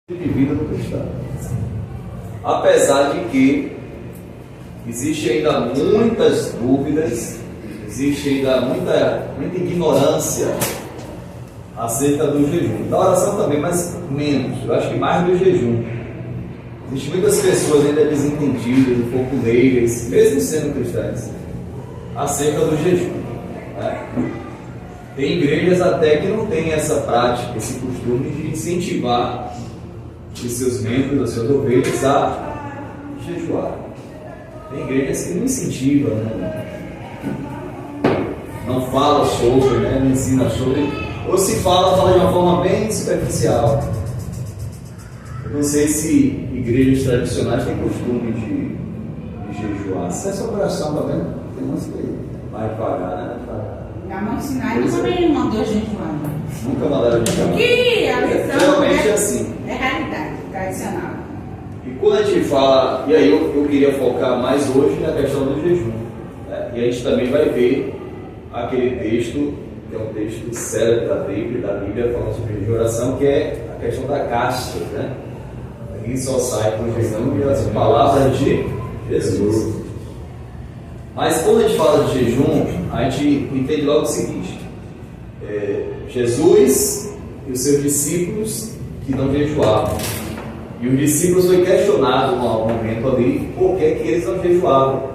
de vida do cristão. Apesar de que existe ainda muitas dúvidas, existe ainda muita ignorância acerca do jejum. Da oração também, mas menos. Eu acho que mais do jejum. Existem muitas pessoas ainda desentendidas, um pouco leigas, mesmo sendo cristãs, acerca do jejum, né? Tem igrejas até que não têm essa prática, esse costume de incentivar os seus membros, as suas ovelhas a jejuar. Tem igrejas que não incentivam, não fala sobre, não ensina sobre, ou se fala de uma forma bem superficial. Eu não sei se igrejas tradicionais têm costume de jejuar. Se essa oração, tá vendo? Tem umas que Mais devagar, né? A mãe Sinai também mandou jejuar. Nunca mandaram jejuar. Que a lição Geralmente é assim. É realidade tradicional. E quando a gente fala, e aí eu queria focar mais hoje na questão do jejum, né? E a gente também vai ver aquele texto, que é um texto célebre da Bíblia falando sobre jejum e oração, que é a questão da casta, né? Ninguém só sai com o jejum e as palavras de Jesus. Mas quando a gente fala de jejum, a gente entende logo o seguinte: Jesus e os seus discípulos que não jejuavam. E os discípulos foi questionado em algum momento ali por que eles não jejuavam.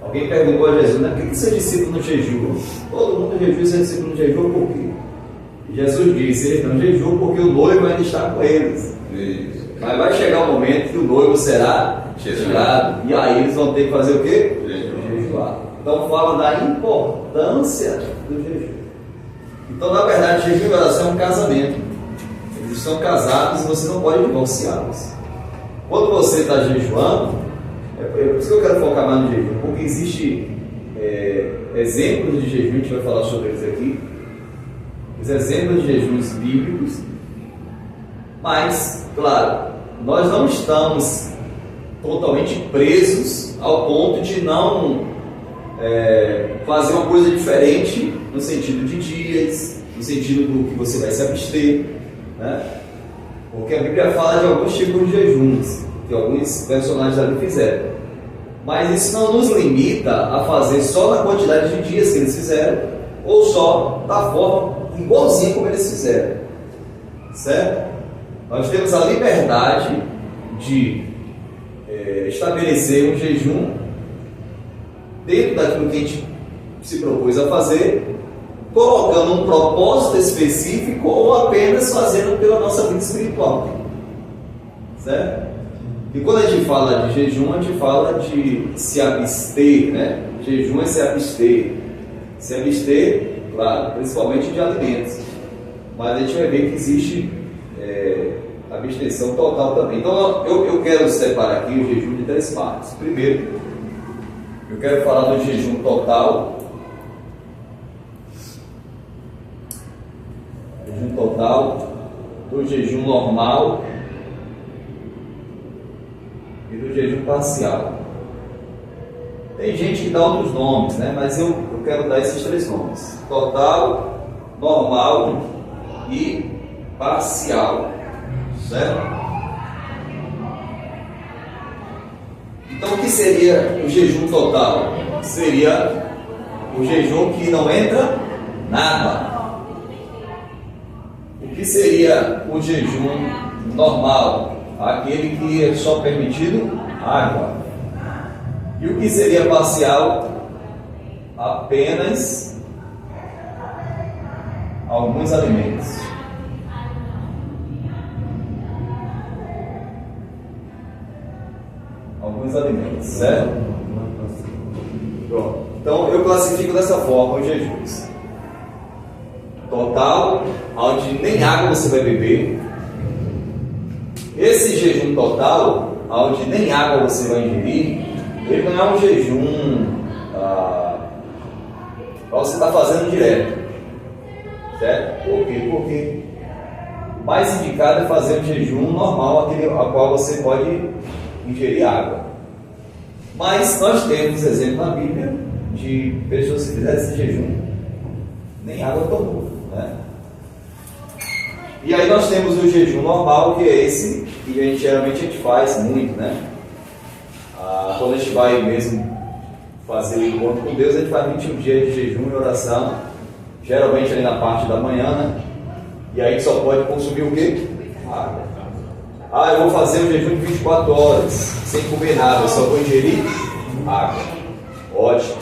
Alguém perguntou a Jesus, né? Por que seus discípulos não jejuam? Todo mundo jejua e seus discípulos não jejuam por quê? E Jesus disse: eles não jejuam porque o noivo ainda está com eles. Isso. Mas vai chegar um momento que o noivo será tirado. E aí eles vão ter que fazer o quê? Jejuar. Então fala da importância do jejum. Então, na verdade, jejum e oração é um casamento. Eles estão casados e você não pode divorciá-los. Quando você está jejuando, é por isso que eu quero focar mais no jejum, porque existe exemplos de jejum, a gente vai falar sobre eles aqui, os exemplos de jejuns bíblicos, mas, claro, nós não estamos totalmente presos ao ponto de não fazer uma coisa diferente no sentido de dias, no sentido do que você vai se abster, né? Porque a Bíblia fala de alguns tipos de jejuns que alguns personagens ali fizeram, mas isso não nos limita a fazer só na quantidade de dias que eles fizeram ou só da forma igualzinha como eles fizeram, certo? Nós temos a liberdade de estabelecer um jejum dentro daquilo que a gente se propôs a fazer, colocando um propósito específico ou apenas fazendo pela nossa vida espiritual, certo? E quando a gente fala de jejum, a gente fala de se abster, né? Jejum é se abster. Se abster, claro, principalmente de alimentos, mas a gente vai ver que existe abstenção total também. Então eu quero separar aqui o jejum de 3 partes. Primeiro, eu quero falar do jejum total. Jejum total, do jejum normal e do jejum parcial. Tem gente que dá outros nomes, né? Mas eu quero dar esses 3 nomes: total, normal e parcial, certo? Então, o que seria o jejum total? Seria o jejum que não entra nada. O que seria o jejum normal? Aquele que é só permitido água. E o que seria parcial? Apenas alguns alimentos. Alguns alimentos, certo? Pronto. Então eu classifico dessa forma os jejuns: total, onde nem água você vai beber. Esse jejum total, onde nem água você vai ingerir, ele não é um jejum para você estar fazendo direto, certo? Por quê? Porque o mais indicado é fazer um jejum normal, aquele ao qual você pode ingerir água. Mas nós temos exemplo na Bíblia de pessoas que fizeram esse jejum, nem água tomou, né? E aí nós temos o jejum normal, que é esse que geralmente a gente faz muito, né? Quando a gente vai mesmo fazer o encontro com Deus, a gente faz 21 dias de jejum e oração, geralmente ali na parte da manhã, né? E aí a gente só pode consumir o quê? Água. Eu vou fazer um jejum de 24 horas, sem comer nada, eu só vou ingerir água. Ótimo,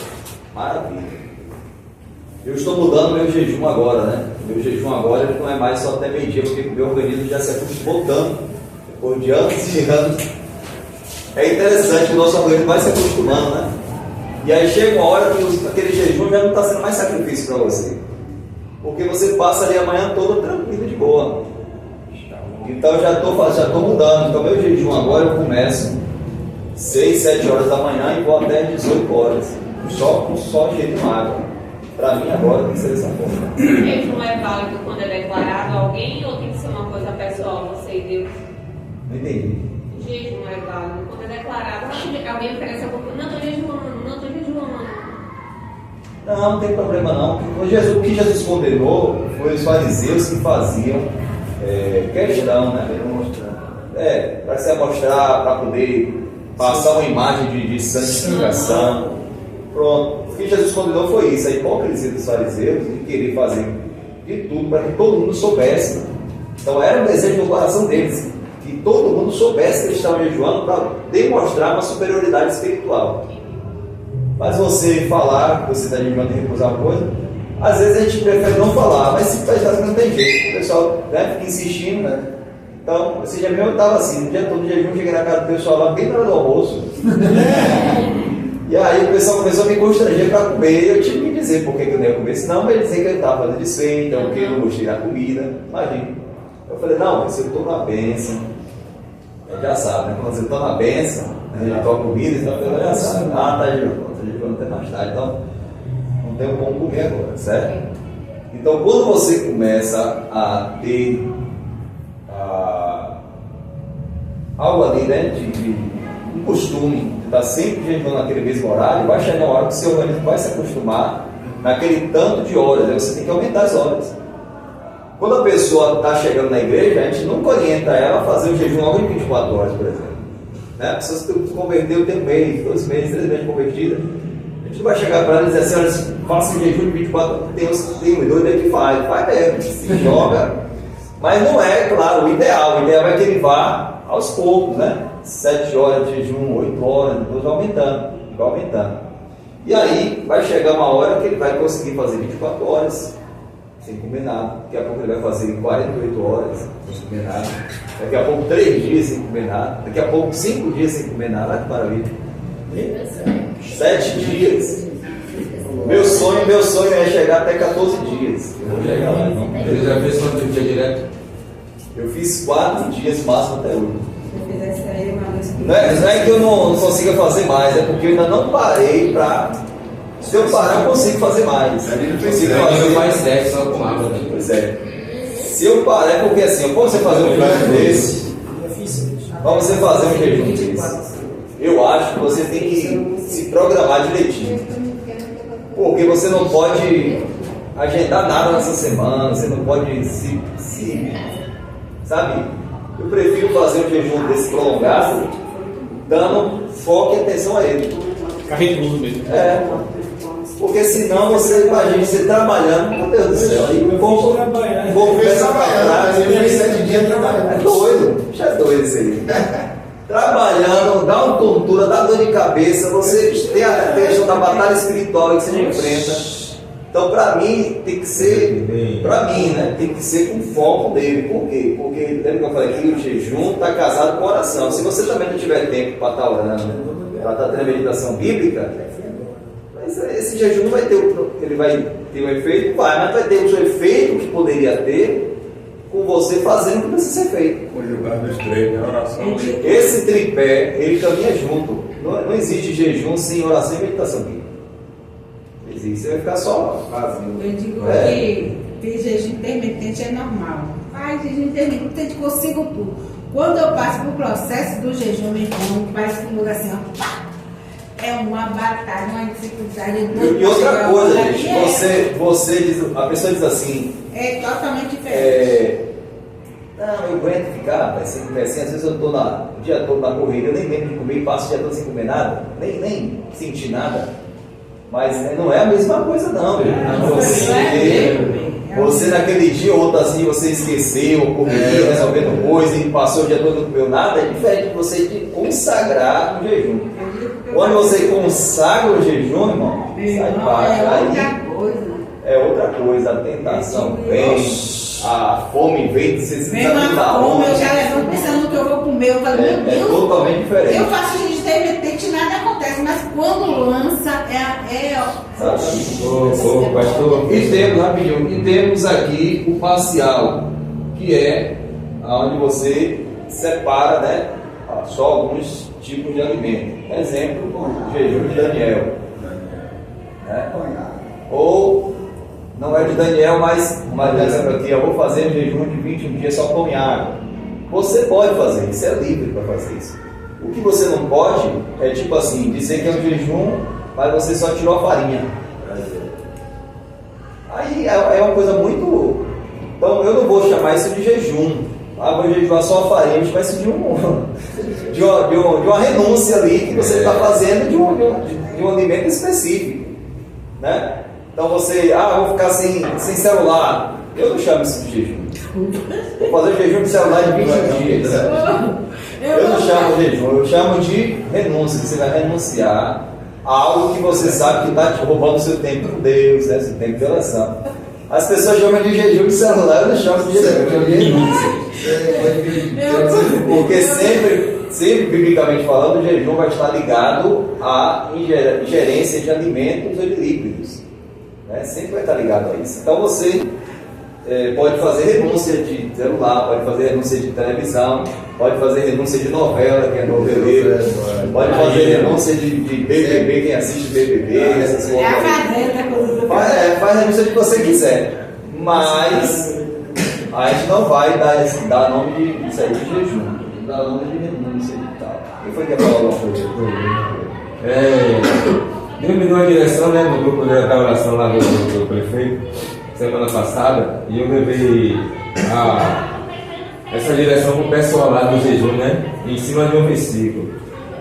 maravilha. Eu estou mudando meu jejum agora, né? Meu jejum agora ele não é mais só até meio-dia, porque o meu organismo já se acostumou tanto, depois de anos e anos. É interessante que o nosso organismo vai se acostumando, né? E aí chega uma hora que aquele jejum já não está sendo mais sacrifício para você, porque você passa ali a manhã toda tranquilo, de boa. Então eu já estou mudando. Então meu jejum agora eu começo 6, 7 horas da manhã e vou até 18 horas, só ingerindo água. Para mim agora tem que ser dessa forma. O jejum é válido quando é declarado a alguém ou tem que ser uma coisa pessoal, você e Deus? Não entendi. O jejum é válido quando é declarado. Alguém oferece alguma coisa. Não, estou jejuando. Não tem problema não. O que Jesus condenou foi os fariseus que faziam questão, né? Para se amostrar, para poder passar uma imagem de santificação. Pronto. O que Jesus condenou foi isso, a hipocrisia dos fariseus de querer fazer de tudo para que todo mundo soubesse. Então era um desejo do coração deles, que todo mundo soubesse que eles estavam jejuando para demonstrar uma superioridade espiritual. Mas você falar que você está jejuando e recusar uma coisa, às vezes a gente prefere não falar, mas se faz não tem jeito. O pessoal fica insistindo, né? Então, esse dia mesmo eu estava assim, o dia todo de jejum, cheguei na casa do pessoal lá, bem na hora do almoço. E aí o pessoal começou a me constranger para comer, e eu tive que dizer por que eu não ia comer, senão eu ia dizer que eu estava fazendo desfeita, então que eu não gostei da comida, imagina. Eu falei, não, mas eu estou na bênção, já sabe, né? Quando você está na bênção, a gente toma comida, então eu já sabe, tá jejuando até mais tarde, então não tenho como comer agora, certo? Então quando você começa a ter algo ali, né, de um costume de estar sempre jejuando naquele mesmo horário, vai chegar uma hora que o seu organismo vai se acostumar naquele tanto de horas, aí você tem que aumentar as horas. Quando a pessoa está chegando na igreja, a gente nunca orienta ela a fazer o jejum logo em 24 horas, por exemplo. Né? A pessoa se converteu, tem um mês, 2 meses, 3 meses de convertida, a gente não vai chegar para ela e dizer assim, faça o jejum de 24 horas, tem um doido aí que faz mesmo, se joga, mas não é, claro, o ideal é que ele vá aos poucos, né? 7 horas de jejum, 8 horas, depois vai aumentando. E aí vai chegar uma hora que ele vai conseguir fazer 24 horas sem comer nada. Daqui a pouco ele vai fazer 48 horas sem comer nada. Daqui a pouco 3 dias sem comer nada. Daqui a pouco 5 dias sem comer nada. Olha que maravilha. 7 dias. Meu sonho é chegar até 14 dias. Eu vou chegar lá. Ele já fez quanto dia direto? Eu fiz 4 dias máximo até hoje. Se eu fizesse aí uma vez por Não é que eu não consiga fazer mais, é porque eu ainda não parei para. Se eu parar, eu consigo fazer mais. Ele não faz sexo só com água, né? Pois é. Se eu parar, é porque assim, para você fazer um jejum desse, para você fazer um jejum desse, eu acho que você tem que se programar direitinho. Porque você não pode agendar nada nessa semana, você não pode sabe? Eu prefiro fazer um jejum desse prolongado, dando foco e atenção a ele. Carregoso mesmo. Porque senão você imagina você trabalhando, meu Deus do céu, aí o povo começa a falar, 7 dias trabalhando. é doido, já é doido isso aí. Trabalhando, dá uma tontura, dá dor de cabeça, você tem a questão da batalha espiritual que você enfrenta. Então, para mim, tem que ser, né? Tem que ser com foco dele. Por quê? Porque, lembra que eu falei que o jejum está casado com oração. Se você também não tiver tempo para estar orando, para estar tendo a meditação bíblica, mas esse jejum não vai ter, ele vai ter um efeito, mas vai ter o seu efeito que poderia ter com você fazendo o que precisa ser feito. Conjugar dos três, né? Oração. Esse tripé, ele caminha junto. Não existe jejum sem oração e meditação bíblica. Você vai ficar só vazio. Eu digo que jejum intermitente é normal. Faz jejum intermitente, consigo tudo. Quando eu passo pro processo do jejum, meu irmão, parece que muda assim, ó, pá, é uma batalha, uma dificuldade. E outra coisa, gente, você diz, a pessoa diz assim, é totalmente diferente. Não, eu aguento ficar, vai ser assim, às vezes eu estou o dia todo na corrida, eu nem lembro de comer e passo o dia todo sem comer nada, nem senti nada. Mas né, não é a mesma coisa não, viu? Você naquele dia ou outro assim, você esqueceu, correria, resolvendo coisa e passou o dia todo e não comeu nada, é diferente de você de consagrar o jejum. Quando você consagra o jejum, irmão, sai de baixo, é outra coisa, a tentação vem, a fome vem, você se vem uma fome, eu já levanto pensando no que eu vou comer, eu falo, meu Deus, é totalmente diferente. Eu faço gente intermitente, nada acontece, mas quando lança, pastor, e temos, rapidinho, e temos aqui o parcial, que é onde você separa, né, só alguns tipos de alimento. Exemplo, o jejum de Daniel. Né? Ou, não é de Daniel, mas exemplo aqui, eu vou fazer um jejum de 21 dias só pão e água. Você pode fazer, você é livre para fazer isso. O que você não pode é tipo assim, dizer que é um jejum, mas você só tirou a farinha. Aí é uma coisa muito... Então eu não vou chamar isso de jejum. Vou jejuar só a farinha, mas isso de uma renúncia ali que você está fazendo de um alimento específico. Né? Então você, vou ficar sem celular. Eu não chamo isso de jejum. Vou fazer jejum de celular de 21 dias. Eu não chamo de jejum, eu chamo de renúncia. Você vai renunciar a algo que você sabe que está te roubando o seu tempo com Deus, né? Seu tempo de oração. As pessoas chamam de jejum de celular, eu não chamo de jejum, eu chamo de renúncia. Porque sempre, biblicamente falando, o jejum vai estar ligado à ingerência de alimentos ou de líquidos. Né? Sempre vai estar ligado a isso. Então você pode fazer renúncia de celular, pode fazer renúncia de televisão, pode fazer renúncia de novela, que é noveleiro, pode fazer renúncia de BBB, quem assiste BBB, essas coisas. Faz renúncia de que você quiser, mas a gente não vai dar nome de isso aí de jejum, dar nome de renúncia e tal. Quem foi que ia falar alguma coisa? Deus me deu uma direção, né, no grupo da oração lá do prefeito, semana passada, e eu levei essa direção para o pessoal lá do jejum, né, em cima de um versículo.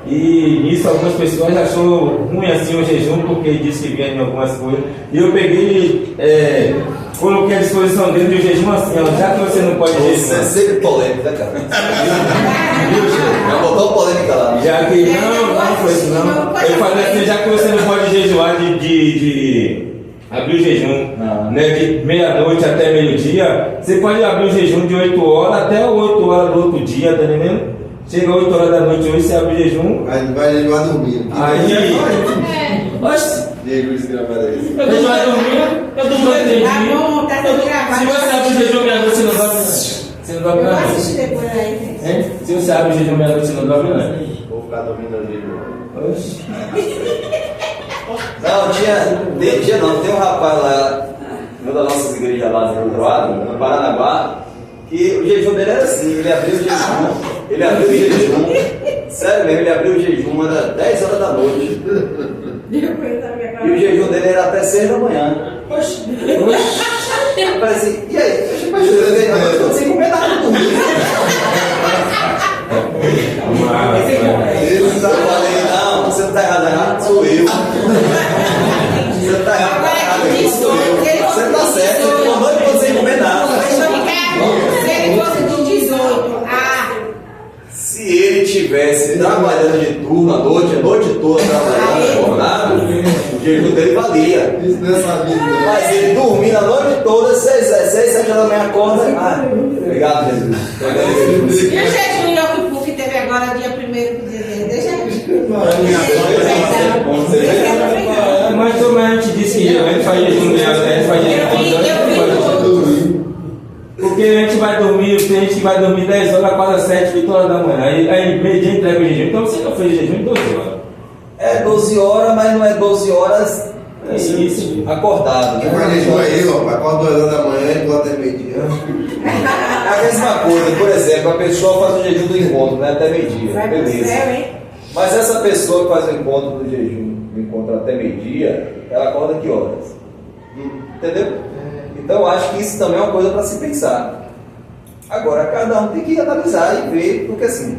E nisso algumas pessoas achou ruim assim o jejum, porque disse que vinha em algumas coisas. E eu peguei coloquei à disposição dele do jejum assim, já que você não pode jejuar. Você é sempre polêmico, né, cara? Já botou polêmica lá. Já que não foi isso não. Eu falei assim, já que você não pode jejuar de abrir o jejum, né, de meia-noite até meio-dia, você pode abrir o jejum de 8 horas até 8 horas do outro dia, tá entendendo? Chega 8 horas da noite hoje, você abre o jejum. Vai jejuar dormindo. Aí. Oxe! Jejum desgravado aí. Eu jejuar dormindo, eu durmo até dia. Se você abre o jejum meia-noite, você não dorme, não. Você não dorme, não. Se você abre o jejum meia-noite, você não dorme, não. Vou ficar dormindo no jejum. Oxe. Não, tem um rapaz lá, uma das nossas igrejas lá do outro lado, no Paranaguá, que o jejum dele era assim, ele abriu o jejum, sério mesmo, ele abriu o jejum, era 10 horas da noite. E o jejum dele era até 6 da manhã. Oxi. Eu falei assim, e aí? Eu não tô sem comer nada no domingo. Eu falei, não, você não tá errado, sou eu. Você não tá errado, sou eu. Você tá certo, você ficou noite toda sem comer nada. Se ele fosse de 18, se ele tivesse trabalhando de turno a noite toda trabalhando, jornada, o jejum dele valia. Isso não é sabido, né? Mas ele dormindo a noite toda, 6, 7 da manhã acorda. Obrigado, Jesus. e o jejum de Yom que teve agora, dia 1º de dezembro? Deixa eu Mas a gente disse que a gente faz jejum, porque a gente vai dormir, tem gente que vai dormir 10 horas, quase 7, 8 horas da manhã. Aí meio-dia entrega o jejum. Então você não fez jejum em 12 horas. É 12 horas, mas não é 12 horas isso, acordado. Quem vai jejum aí, ó, acorda 2 horas da manhã e volta até meio-dia. É a mesma coisa, por exemplo, a pessoa faz o jejum do encontro, né, até meio-dia. Beleza. Mas essa pessoa que faz o encontro do jejum, o encontro até meio-dia, ela acorda que horas? Entendeu? Então eu acho que isso também é uma coisa para se pensar. Agora, cada um tem que analisar e ver, porque assim,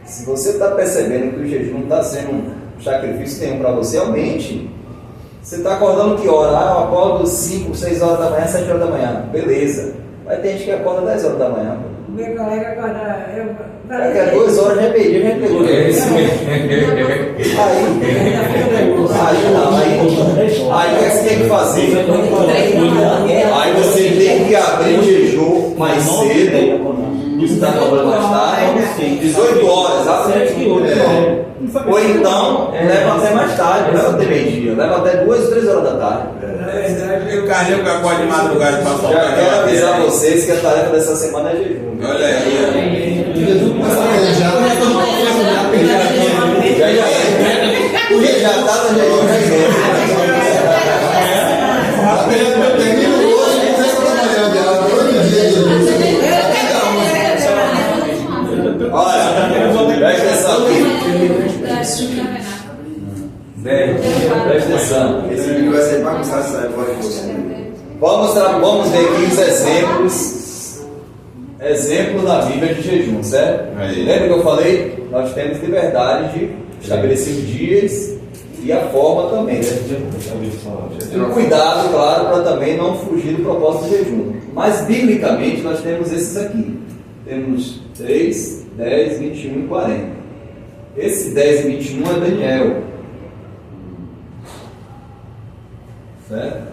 se você está percebendo que o jejum não está sendo um sacrifício nenhum para você, aumente. Você está acordando que hora? Ah, eu acordo 5, 6 horas da manhã, 7 horas da manhã. Beleza. Mas tem gente que acorda 10 horas da manhã. Meu colega agora. Daqui a 2 horas já perdi, já pegou. É isso mesmo. Aí o que você tem que fazer? Aí você tem que abrir o jejum mais cedo. Isso está trabalhando mais tarde. 18 horas, exatamente. Ou então, leva até mais tarde, leva até meio-dia, leva até 2 ou 3 horas da tarde. O carneiro que acorda de madrugada para soltar. Já quero avisar vocês que a tarefa dessa semana é jejum. Olha aí. Porque já está no jejum, Olha, presta atenção aqui. Presta atenção. Esse vídeo vai ser bagunçado, sai fora de você. Vamos ver aqui os exemplos da Bíblia de jejum, certo? Aí. Lembra que eu falei? Nós temos liberdade de estabelecer os dias e a forma também, né? E cuidado, claro, para também não fugir do propósito do jejum. Mas, biblicamente, nós temos esses aqui. Temos 3, 10, 21 e 40. Esse 10 e 21 é Daniel. Certo?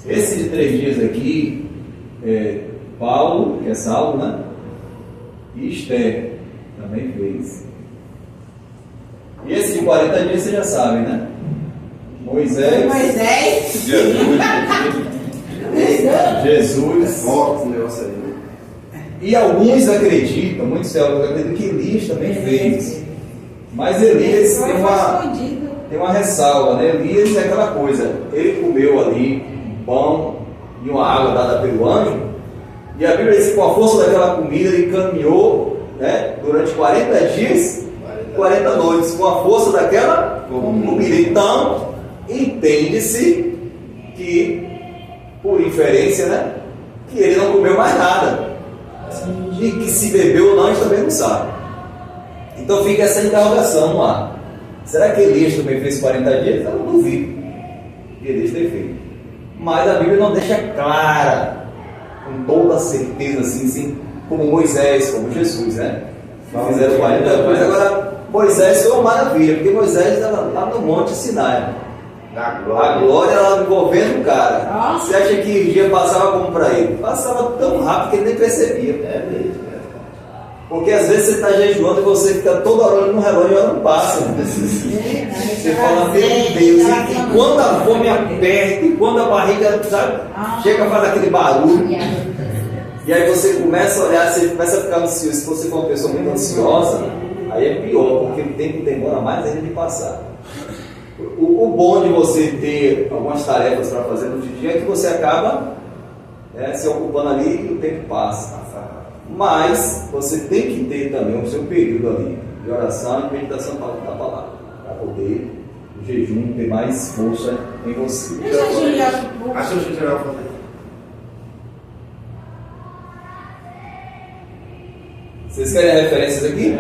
Esse de 3 dias aqui é Paulo, que é Saulo, né? E Esther também fez. E esse de 40 dias vocês já sabem, né? Moisés. Jesus. Forte esse negócio aí. E alguns acreditam, muitos teólogos acreditam que Elias também fez. Mas Elias tem uma ressalva, né? Elias é aquela coisa, ele comeu ali um pão e uma água dada pelo anjo, e a Bíblia diz que com a força daquela comida ele caminhou, né, durante 40 dias, 40 noites, com a força daquela comida. Então, entende-se que, por inferência, né, que ele não comeu mais nada. E que se bebeu ou não, a gente também não sabe. Então fica essa interrogação no ar. Será que Elias também fez 40 dias? Eu não duvido que Elias tenha feito. Mas a Bíblia não deixa clara, com toda certeza, assim, como Moisés, como Jesus, né? Fizeram 40 dias. Agora, Moisés foi uma maravilha, porque Moisés estava lá no Monte Sinai. A glória ela envolvendo o cara. Você acha que o dia passava como para ele? Passava tão rápido que ele nem percebia. É mesmo. Porque às vezes você está jejuando e você fica toda hora olhando no relógio e a hora não passa. Você fala, meu Deus, e quando a fome aperta, e quando a barriga, sabe, chega a fazer aquele barulho. E aí você começa a olhar, você começa a ficar ansioso. Se você for uma pessoa muito ansiosa, aí é pior, porque o tempo demora mais ainda de passar. O bom de você ter algumas tarefas para fazer no dia é que você acaba se ocupando ali e o tempo passa. Mas você tem que ter também o seu período ali de oração e meditação da palavra, para poder o jejum ter mais força em você. Acho que geral fazer. Vocês querem referências aqui?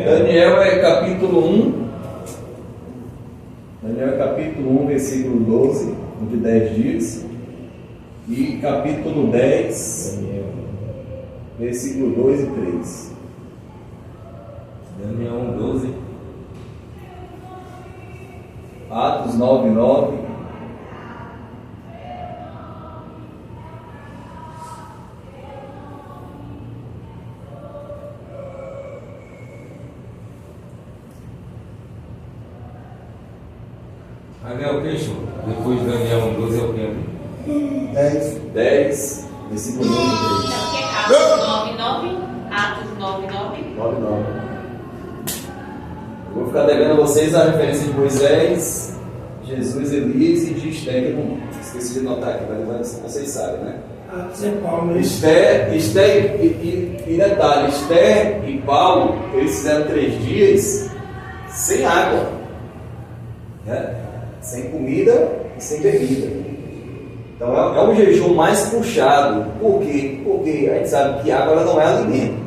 Daniel é capítulo 1. Daniel é capítulo 1, versículo 12, de 10 dias. E capítulo 10, versículo 2 e 3. Daniel 1, 12. Atos 9, 9. Ali é o que, show? Depois de Daniel 1, 12 é o que? 10, versículo 2 e 3. Então, que é Atos 9, 9. Atos 9, 9. 9, 9. Eu vou ficar devendo a vocês a referência de Moisés, Jesus, Elias e de Esther, que eu não esqueci de anotar aqui, mas vocês sabem, né? Esther e detalhe, Esther e Paulo, eles fizeram 3 dias sem água, né? Sem comida e sem bebida. Então é um jejum mais puxado. Por quê? Porque a gente sabe que água ela não é alimento,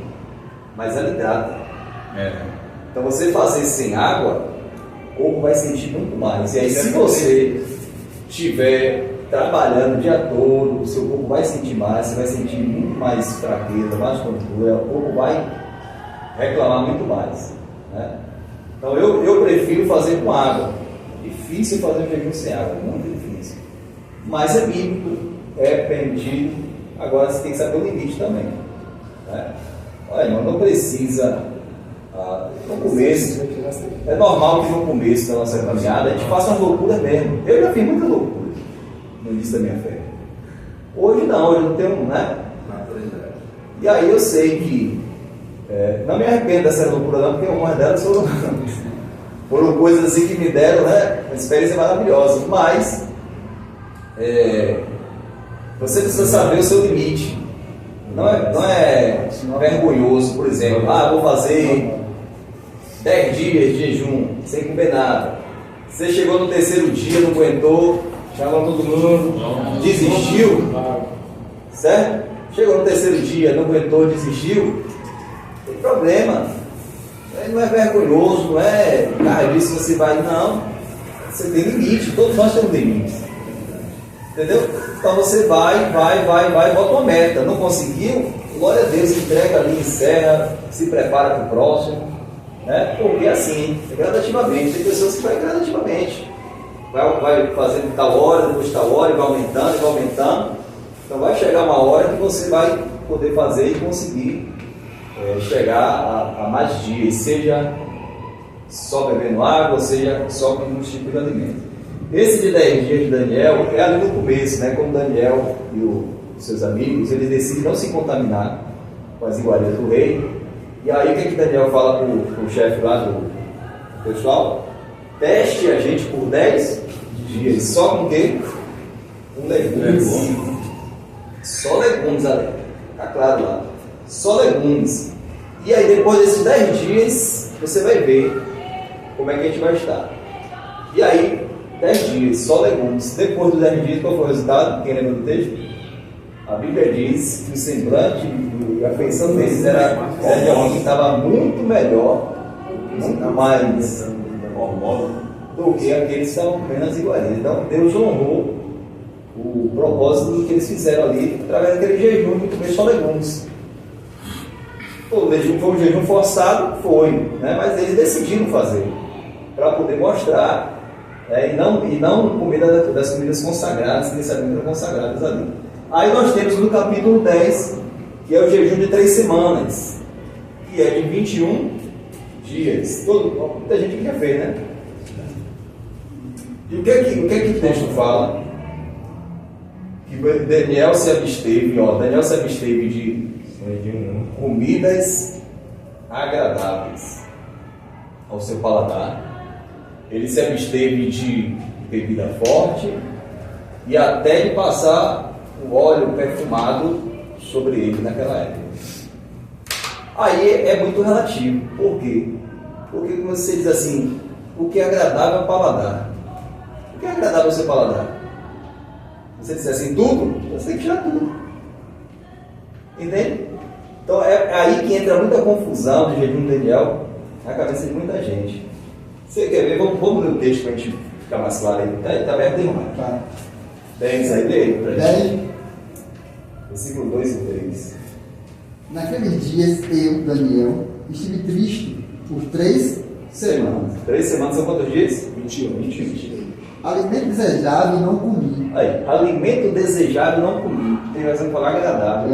mas ela hidrata. Então você fazer sem água, o corpo vai sentir muito mais. E aí se você estiver trabalhando o dia todo, o seu corpo vai sentir mais, você vai sentir muito mais fraqueza, mais tontura, o corpo vai reclamar muito mais, né? Então eu prefiro fazer com água. Difícil fazer um jejum sem água, muito difícil. Mas é bíblico, é permitido. Agora você tem que saber o limite também, né? Olha, irmão, não precisa. No começo, é normal que no começo da nossa caminhada a gente faça umas loucuras mesmo. Eu já fiz muitas loucuras no início da minha fé. Hoje não tenho, né? E aí eu sei que não me arrependo dessa loucura não, porque algumas delas foram coisas assim que me deram, né, uma experiência maravilhosa. Mas você precisa saber o seu limite. Não é vergonhoso, por exemplo, vou fazer 10 dias de jejum sem comer nada. Você chegou no 3º dia, não aguentou, chamou todo mundo, desistiu, certo? Chegou no 3º dia, não aguentou, desistiu, não tem problema. Não é vergonhoso, não é disso você vai, não. Você tem limite, todos nós temos limites. Entendeu? Então você vai, bota uma meta. Não conseguiu? Glória a Deus, entrega ali, encerra, se prepara para o próximo, né? Porque assim, gradativamente, tem pessoas que vai gradativamente. Vai fazendo tal hora, depois tal hora, e vai aumentando. Então vai chegar uma hora que você vai poder fazer e conseguir chegar a mais dias, seja só bebendo água, seja só com um tipo de alimento. Esse de 10 dias de Daniel é ali no começo, né? Como Daniel e os seus amigos, eles decidem não se contaminar com as iguarias do rei. E aí o que Daniel fala para o chefe lá do pessoal? Teste a gente por 10 dias, só com o quê? Com legumes. Só legumes, ali. Tá claro lá. Só legumes. E aí depois desses 10 dias, você vai ver como é que a gente vai estar. E aí, 10 dias, só legumes. Depois dos 10 dias, qual foi o resultado? Quem lembra do texto? A Bíblia diz que o semblante e a feição deles era de alguém que estava muito melhor, muito mais do que aqueles que estavam comendo as iguarias. Então Deus honrou o propósito do que eles fizeram ali através daquele jejum de comer só legumes. O jejum foi um jejum forçado? Foi, né? Mas eles decidiram fazer para poder mostrar, e não comida das comidas consagradas, necessariamente consagradas ali. Aí nós temos no capítulo 10, que é o jejum de 3 semanas, que é de 21 dias. Muita gente que já fez, né? E o que é que o texto fala? Que Daniel se absteve, Daniel se absteve de comidas agradáveis ao seu paladar. Ele se absteve de bebida forte e até de passar o óleo perfumado sobre ele naquela época. Aí é muito relativo. Por quê? Porque como você diz assim, o que é agradável ao paladar. O que é agradável ao seu paladar? Você diz assim, tudo? Você tem que tirar tudo. Entende? Então é aí que entra muita confusão do jejum de Daniel na cabeça de muita gente. Você quer ver? Vamos ler o texto para a gente ficar mais claro aí. Está aberto aí, irmão? Tá. 10 aí, lê aí para a gente. Versículo 2 e 3. Naqueles dias eu, Daniel, estive triste por 3 semanas. 3 semanas são quantos dias? 21. Alimento desejável não comi. Aí, alimento desejável não comi. Tem razão de falar agradável.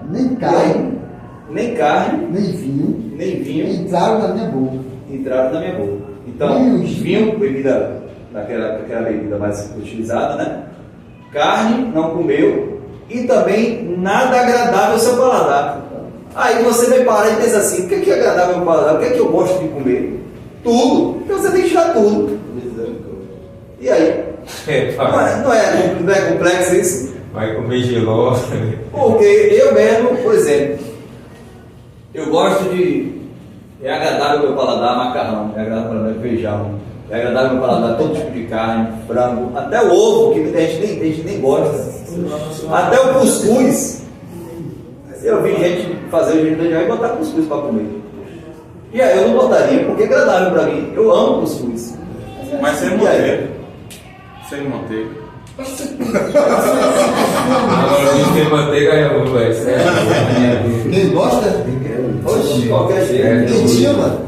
Nem carne, nem vinho entraram na minha boca. Então, vinho, bebida, aquela bebida mais utilizada, né? Carne não comeu e também nada agradável ao seu paladar. Aí você vai parar e pensa assim, o que é agradável ao paladar? O que é que eu gosto de comer? Tudo. Então você tem que tirar tudo. E aí? Não é complexo isso? vai comer giló. Porque eu mesmo, por exemplo, eu gosto de. É agradável meu paladar macarrão, é agradável meu paladar feijão, é agradável meu paladar todo tipo de carne, frango, até o ovo, que a gente nem gosta, até o cuscuz. Eu vi gente fazer o jejum e botar cuscuz para comer. E aí eu não botaria, porque é agradável para mim. Eu amo cuscuz. Mas sem manteiga. Sem manteiga. Agora a tem manteiga é bom, velho. Quem gosta? Oxe, qualquer jeito. Quentinho, mano.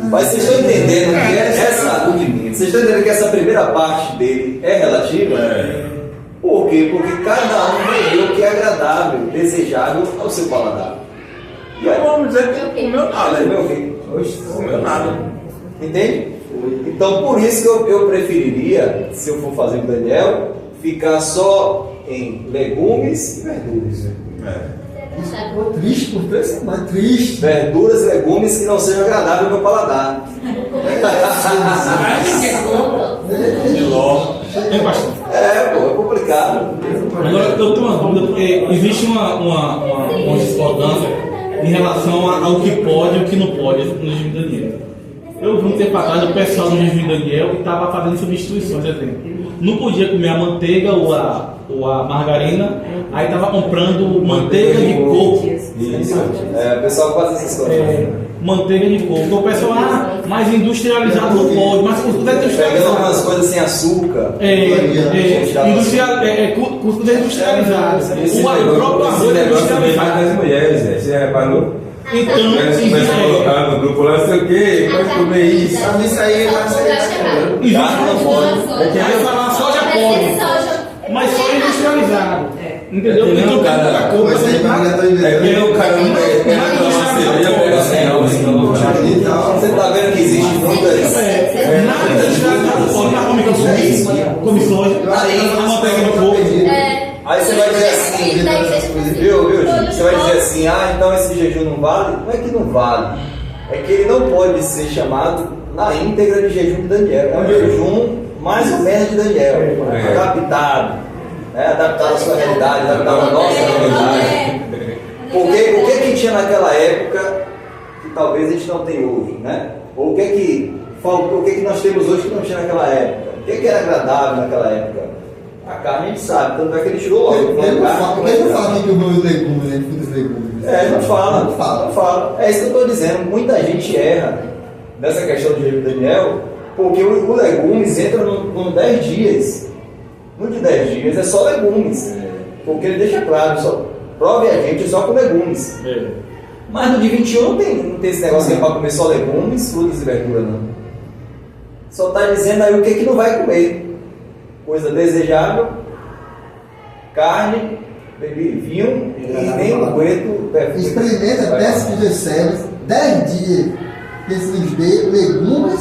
Mas vocês estão entendendo que vocês estão entendendo que essa primeira parte dele é relativa? Por quê? Porque cada um vê o que é agradável, desejável ao seu paladar. E aí, Vamos dizer que não comeu nada. meu quê? Oxe, não comeu nada. Entende? Então, por isso que eu preferiria, se eu for fazer com o Daniel, ficar só em legumes e verduras. Ficou triste por 3 semanas. Triste. Verduras e legumes que não sejam agradáveis ao meu paladar. Giló. Tem bastante. É complicado. Agora eu tenho uma dúvida, porque existe uma discordância em relação ao que pode e o que não pode no jejum de Daniel. Eu vi um tempo atrás o pessoal no jejum de Daniel que estava fazendo substituições, por exemplo. Não podia comer a manteiga ou a margarina, aí estava comprando manteiga de coco. Isso. O pessoal faz essas coisas. Manteiga de coco. O pessoal, mais industrializado não pode, mas cuscuz é Pegando industrializado. umas coisas sem açúcar. Cuscuz é industrializado. Esse O próprio arroz é negócio também vai industrializado. das mulheres, né? Você reparou? Então, Começa a colocar no grupo lá, não sei o que, pode comer isso. Sabe isso aí, vai ser. Carne não pode. Aí falar soja pode, mas soja industrializado. Entendeu? É que nem Então, o cara- a culpa Mas aí, mas já tô É entendendo. que o cara não pega uma cerveja, pega assim, ó, assim, Então, Você está vendo que existe muitas. nada industrializado pode. Tá comendo come soja, a manteiga de coco. Aí você vai dizer assim, viu, Gil? Você vai dizer assim, então esse jejum não vale? Não é que não vale. É que ele não pode ser chamado na íntegra de jejum de Daniel. É um jejum mais ou menos de Daniel. Adaptado. Adaptado à sua realidade, adaptado à nossa realidade. Porque o que tinha naquela época que talvez a gente não tem hoje, né? Ou o que faltou, o que nós temos hoje que não tinha naquela época? O que era agradável naquela época? A carne a gente sabe, tanto é que ele tirou logo. Ele não fala que o meu legume, né? Frutas e legumes. Não fala. É isso que eu estou dizendo. Muita gente erra nessa questão do jejum de Daniel, porque o legumes entra no 10 dias. No de 10 dias é só legumes. Porque ele deixa claro, prove a gente só com legumes. Mas no de 21 não tem esse negócio que é para comer só legumes, frutas e verduras, não. Só está dizendo aí o que não vai comer. Coisa desejável, carne, vinho e nem um coentro. Experimenta, teste de recebes 10 dias que se lhes dê legumes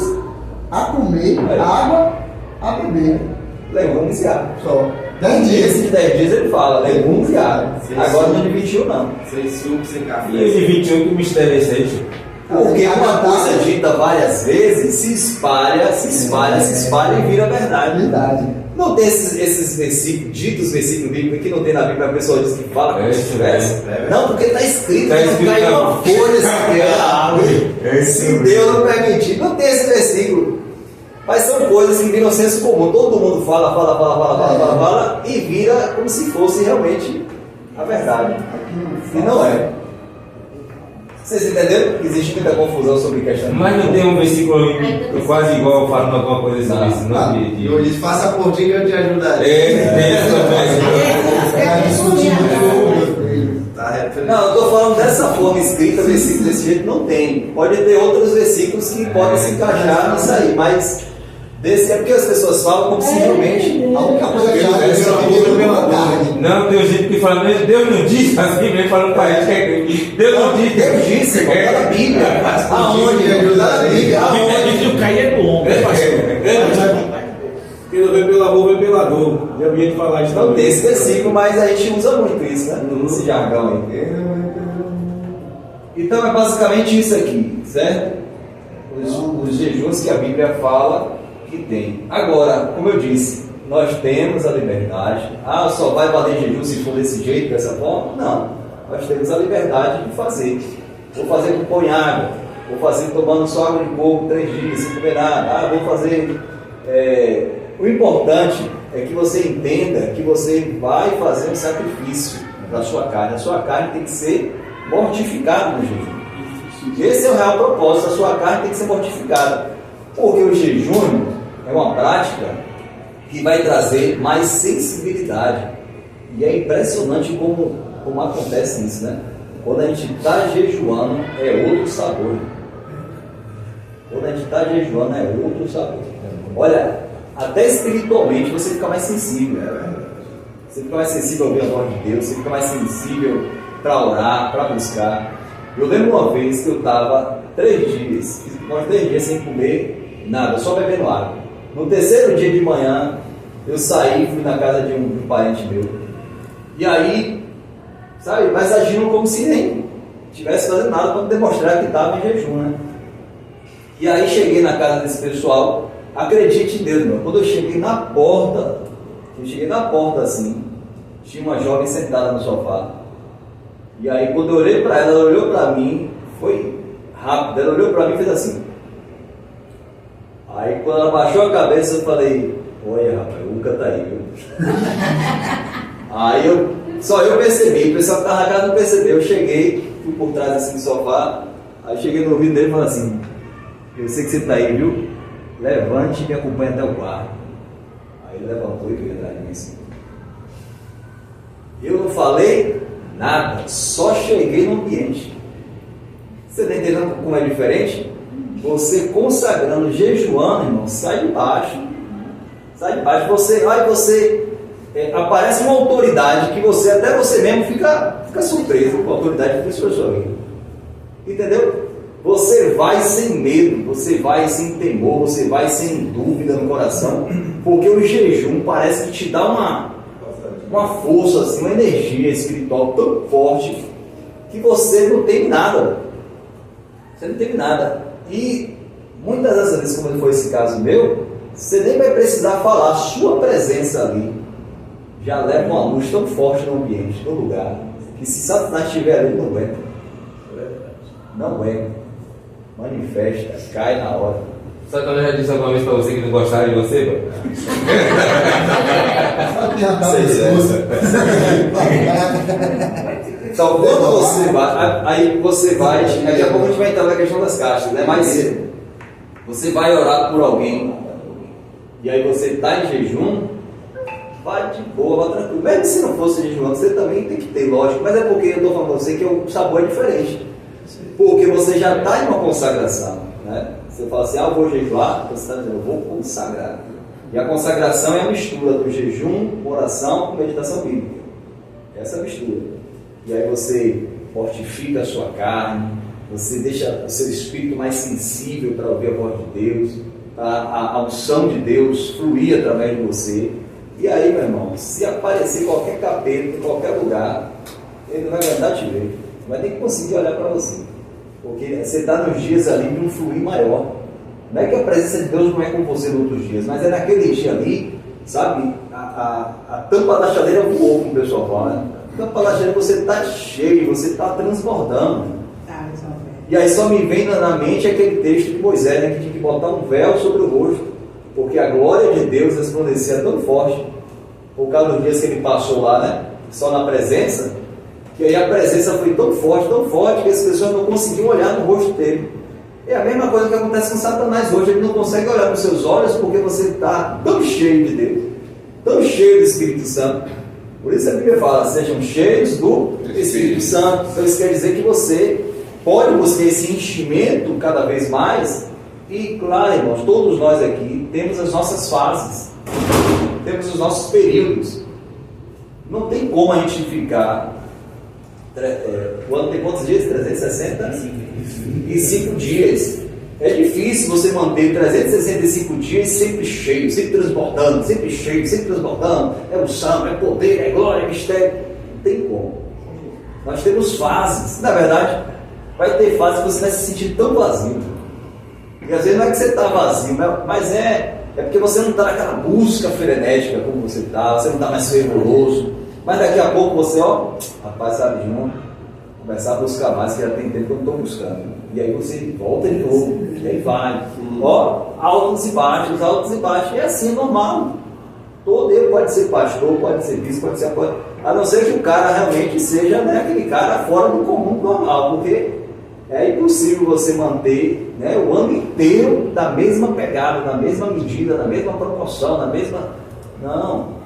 a comer, água a beber. Legumes e água. Só. 10 dias. Esse de 10 dias ele fala, legumes e água. Agora no de 21 não. sem suco, sem café. E esse 21, que mistério é esse aí, tio? Porque uma coisa dita várias vezes se espalha e vira verdade. Verdade. Não tem esses versículos, ditos versículos bíblicos que não tem na Bíblia, a pessoa diz que fala como se tivesse. Não, porque está escrito, Tá não escrito cai na- uma folha sequer na árvore. Se Deus não permitir, não tem esse versículo. Mas são coisas que viram senso comum. Todo mundo fala e vira como se fosse realmente a verdade. E não é. Vocês entenderam que existe muita confusão sobre questão de... Mas não tem um versículo quase igual falando alguma coisa sobre isso, não? Eu disse, faça por ti que eu te ajudarei. Tem isso também. Tá referente. Não, eu estou falando dessa forma escrita, versículo desse jeito não tem. Pode ter outros versículos que podem se encaixar nisso aí, mas desse é porque as pessoas falam como se realmente... A única coisa que ela Essa é uma carne. Não, tem gente que fala, mas Deus não disse, assim mesmo falando pra gente que Deus não disse. Deus disse, irmão, está na Bíblia. Aonde? Está na Bíblia. Aonde? O cair é do homem, Quem não vem pelo amor, vem pela dor. Já vi gente falar isso. Não tem esse versículo, mas a gente usa muito isso, né? Esse jargão aí. Então é basicamente isso aqui, certo? Os jejuns que a Bíblia fala que tem. Agora, como eu disse, nós temos a liberdade. Ah, só vai valer jejum se for desse jeito, dessa forma? Não. Nós temos a liberdade de fazer. Vou fazer com pão e água. Vou fazer tomando só água de coco 3 dias, sem comer nada. Ah, vou fazer... O importante é que você entenda que você vai fazer um sacrifício para a sua carne. A sua carne tem que ser mortificada no jejum. Esse é o real propósito. A sua carne tem que ser mortificada. Porque o jejum é uma prática que vai trazer mais sensibilidade. E é impressionante como acontece isso, né? Quando a gente está jejuando, é outro sabor. Quando a gente está jejuando, é outro sabor. Olha, até espiritualmente você fica mais sensível. Você fica mais sensível a ouvir a voz de Deus, você fica mais sensível para orar, para buscar. Eu lembro uma vez que eu estava 3 dias, nós 3 dias sem comer nada, só bebendo água. No terceiro dia de manhã, eu saí, fui na casa de um parente meu. E aí, sabe, mas agindo como se nem estivesse fazendo nada para demonstrar que estava em jejum, né? E aí cheguei na casa desse pessoal, acredite em Deus, meu. Quando eu cheguei na porta assim, tinha uma jovem sentada no sofá. E aí quando eu olhei para ela, ela olhou para mim, foi rápido, ela olhou para mim e fez assim. Aí quando ela baixou a cabeça, eu falei, olha rapaz, o Uca tá aí, viu? Aí só eu percebi, o pessoal que estava na casa não percebeu. Eu cheguei, fui por trás assim do sofá, aí cheguei no ouvido dele e falei assim, eu sei que você está aí, viu? Levante e me acompanhe até o quarto. Aí ele levantou e veio atrás de mim assim. Eu não falei nada, só cheguei no ambiente. Você está entendendo como é diferente? Você consagrando, jejuando, irmão, sai de baixo. Sai de baixo. Aparece uma autoridade que até você mesmo fica surpreso com a autoridade que Deus na sua vida. Entendeu? Você vai sem medo, você vai sem temor, você vai sem dúvida no coração, porque o jejum parece que te dá uma força, assim, uma energia espiritual tão forte que você não tem nada. Você não tem nada. E muitas das vezes, como foi esse caso meu, você nem vai precisar falar, a sua presença ali já leva uma luz tão forte no ambiente, no lugar, que se Satanás estiver ali, não aguenta. Não aguenta. Manifesta, cai na hora. Sabe quando eu já disse alguma vez pra você que não gostava de você, mano? Então, quando você vai, aí você vai, daqui a pouco a gente vai entrar na questão das caixas, né? Mais cedo. Você vai orar por alguém, e aí você está em jejum, vai de boa, vai tranquilo. Mesmo se não fosse jejum, você também tem que ter, lógico, mas é porque eu estou falando para você que o sabor é diferente. Porque você já está em uma consagração, né? Você fala assim, eu vou jejuar, você está dizendo, eu vou consagrar. E a consagração é a mistura do jejum, oração com meditação bíblica. Essa é a mistura. E aí você fortifica a sua carne, você deixa o seu espírito mais sensível para ouvir a voz de Deus, para a unção de Deus fluir através de você. E aí, meu irmão, se aparecer qualquer capeta em qualquer lugar, ele não vai aguentar te ver. Vai ter que conseguir olhar para você. Porque você está nos dias ali de um fluir maior. Não é que a presença de Deus não é com você nos outros dias, mas é naquele dia ali, sabe? A tampa da chaleira voou, como o pessoal fala, né? A tampa da chaleira, você está cheio, você está transbordando. E aí só me vem na mente aquele texto de Moisés, né, que tinha que botar um véu sobre o rosto, porque a glória de Deus resplandecia tão forte, por causa dos dias que ele passou lá, né? Só na presença. E aí a presença foi tão forte, que as pessoas não conseguiam olhar no rosto dele. É a mesma coisa que acontece com Satanás hoje. Ele não consegue olhar nos seus olhos porque você está tão cheio de Deus, tão cheio do Espírito Santo. Por isso a Bíblia fala, sejam cheios do Espírito Santo. Então isso quer dizer que você pode buscar esse enchimento cada vez mais. E claro, irmãos, todos nós aqui temos as nossas fases, temos os nossos períodos. Não tem como a gente ficar... O ano tem quantos dias? 365 dias. É difícil você manter 365 dias sempre cheio, sempre transbordando, sempre cheio, sempre transbordando. É unção, é poder, é glória, é mistério. Não tem como. Nós temos fases. Na verdade, vai ter fases que você vai se sentir tão vazio. E às vezes não é que você está vazio, mas é porque você não está naquela busca frenética como você não está mais fervoroso. Mas daqui a pouco você, rapaz, sabe, João, começar a buscar mais, que já tem tempo que eu não estou buscando. E aí você volta de novo, e aí vai. Altos e baixos, e é assim, normal. Todo ele pode ser pastor, pode ser bispo, pode ser a não ser que o cara realmente seja, né, aquele cara fora do comum normal, porque é impossível você manter, né, o ano inteiro da mesma pegada, na mesma medida, na mesma proporção, na mesma... Não.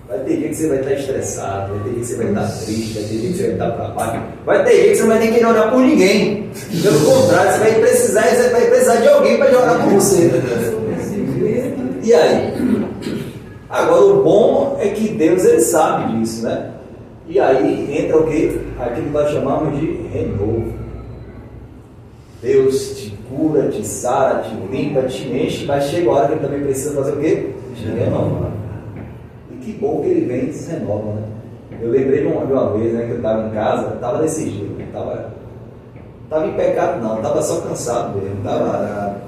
Vai ter dia que você vai estar estressado, vai ter dia que você vai estar triste, vai ter dia que você vai estar para baixo, vai ter dia que você não vai nem querer orar por ninguém. Pelo contrário, você vai precisar de alguém para orar por você. E aí? Agora, o bom é que Deus, ele sabe disso, né? E aí entra o quê? Aquilo que nós chamamos de renovo. Deus te cura, te sara, te limpa, te enche, mas chega a hora que ele também precisa fazer o quê? Te renovar. E que bom que ele vem e se renova, né? Eu lembrei de uma vez, né, que eu estava em casa, estava desse jeito, estava em pecado não, estava só cansado mesmo,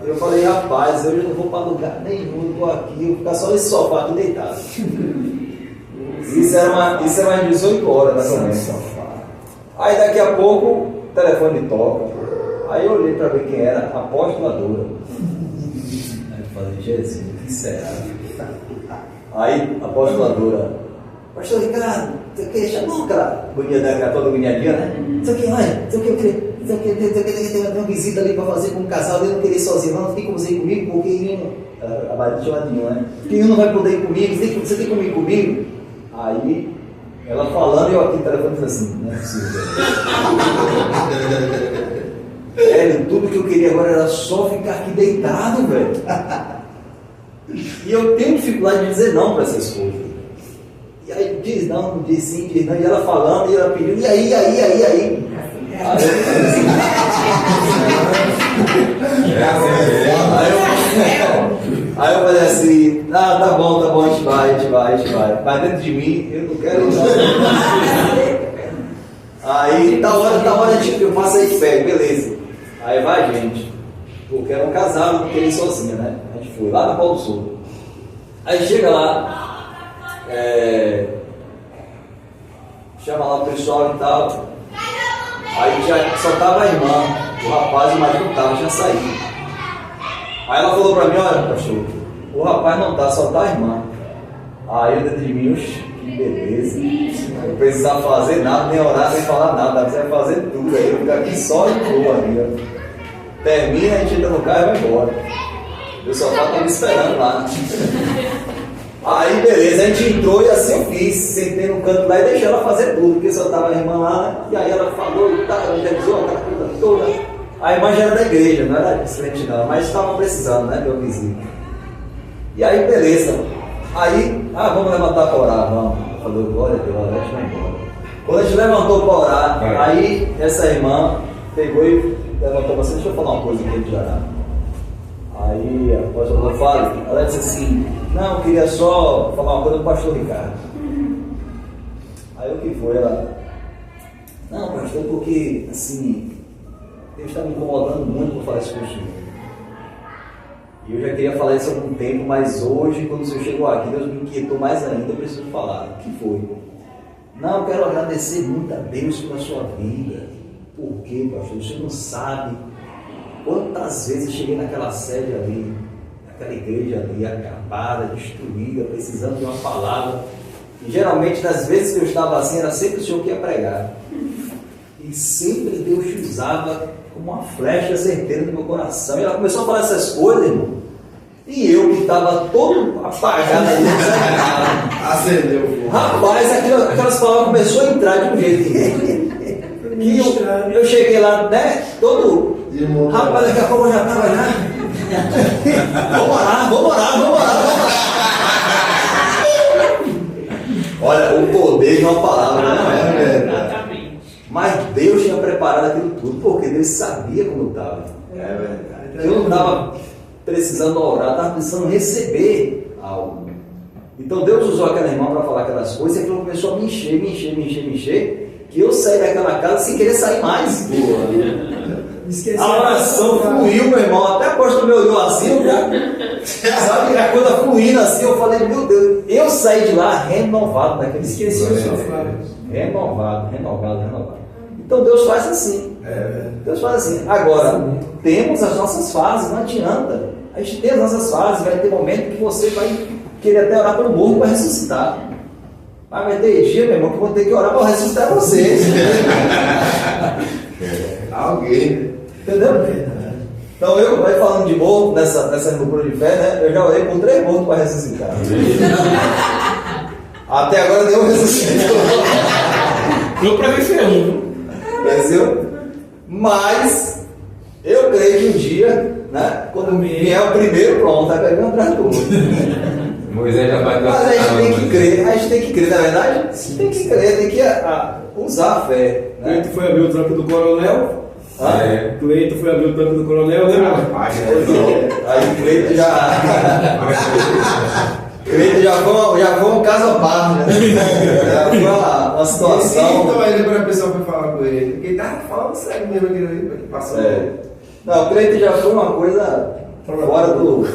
eu falei, rapaz, hoje eu não vou para lugar nenhum, eu estou aqui, eu vou ficar só nesse sofá aqui deitado. Isso era umas 18 horas, mais ou menos. Aí daqui a pouco, o telefone toca, aí eu olhei para ver quem era, a apostoladora. Aí eu falei, Jesus, o que será? Aí a apostoladora, pastor Ricardo, você quer deixar não, aquela agonia daquela toda agoniadinha, né? Não sei o que, olha, não sei o que, tem uma visita ali para fazer com um casal, eu não queria ir sozinho, não tem como você ir comigo, porque a marido chamadinho, né? Porque não vai poder ir comigo, você tem como ir comigo? Aí ela falando, eu aqui no telefone falei assim, não é possível. Velho, tudo que eu queria agora era só ficar aqui deitado, velho. E eu tenho dificuldade de dizer não para essas coisas. E aí diz não, diz sim, diz não, e ela falando, e ela pedindo, e aí. Aí eu falei assim, tá bom, a gente vai. Mas dentro de mim, eu não quero não. Aí, da hora eu faço aí de pé, beleza. Aí vai, gente. Porque era um casal, não queria ir sozinha, né? A gente foi lá na Polo Sul. Aí chega lá, chama lá o pessoal e tal. Aí já só tava a irmã, o rapaz e o marido não tava, já saído. Aí ela falou pra mim, olha, pastor, o rapaz não tá, só tá a irmã. Aí eu dentro de mim, que beleza. Não precisava fazer nada, nem orar, nem falar nada, você vai fazer tudo. Aí eu fico aqui só de boa ali, ó. Termina, a gente entra no carro e vai embora. Eu só tava me esperando lá. Aí beleza, a gente entrou e assim eu fiz, sentei no canto lá e deixei ela fazer tudo, porque só tava a irmã lá, né? E aí ela falou e tal, organizou aquela coisa toda. A irmã já era da igreja, não era crente não, mas estava precisando, né, meu vizinho. E aí beleza, aí, vamos levantar para orar, vamos. Falou, glória a Deus, a gente vai embora. Quando a gente levantou para orar, aí essa irmã pegou e levantou assim, deixa eu falar uma coisa aqui de orar. Aí a pastora fala, ela disse assim, não, eu queria só falar uma coisa do pastor Ricardo. Aí o que foi? Ela, não, pastor, porque assim, Deus está me incomodando muito por falar isso com o senhor. E eu já queria falar isso há algum tempo, mas hoje, quando o senhor chegou aqui, Deus me inquietou mais ainda, eu preciso falar. O que foi? Não, eu quero agradecer muito a Deus pela sua vida. Por quê, pastor? O senhor não sabe quantas vezes eu cheguei naquela sede ali, naquela igreja ali, acabada, destruída, precisando de uma palavra. E geralmente, das vezes que eu estava assim, era sempre o senhor que ia pregar. E sempre Deus te usava como uma flecha certeira no meu coração. E ela começou a falar essas coisas, irmão. E eu que estava todo apagado ali, acendeu o fogo. Rapaz, aquelas palavras começaram a entrar de um jeito que eu cheguei lá, né, todo... Rapaz, daqui a pouco eu já estava já. Vamos orar. Olha, o poder de uma palavra, não é, Exatamente. Mas Deus tinha preparado aquilo tudo, porque Deus sabia como eu estava. É verdade. Eu não estava precisando orar, estava precisando receber algo. Então Deus usou aquela irmã para falar aquelas coisas e aquilo começou a me encher, que eu saí daquela casa sem querer sair mais. Esqueci. A oração fluiu, meu irmão. Até a apóstolo me olhou assim, eu já. Sabe, a coisa fluindo assim, eu falei, meu Deus, eu saí de lá renovado daquele Esqueci o sofá. Renovado. Então Deus faz assim. Deus faz assim. Agora, temos as nossas fases, não adianta. A gente tem as nossas fases, vai ter momento que você vai querer até orar pelo morto para ressuscitar. Mas vai ter dia, meu irmão, que eu vou ter que orar para ressuscitar você. Alguém. Entendeu? Então eu, vai falando de morto, nessa loucura de fé, né? Eu já orei por 3 mortos para ressuscitar. Até agora nenhum ressuscitou. Eu presenciei viu? Entendeu? Mas eu creio que um dia, né? Quando vier o primeiro, pronto, vai pegar atrás do outro. Moisés já bateu. Mas a gente tem que crer, na verdade? Tem que crer, tem que usar a fé. Né? Cleito foi abrir o tranco do coronel. Cleito foi abrir o tranco do coronel, né, meu? Aí o Cleito já. Cleito já foi um caso à parte, né? Já foi uma situação. Então aí depois a pessoa foi falar com ele. Porque ele tava falando sério mesmo aquilo ali, que passou. Não, o Cleito já foi uma coisa fora do.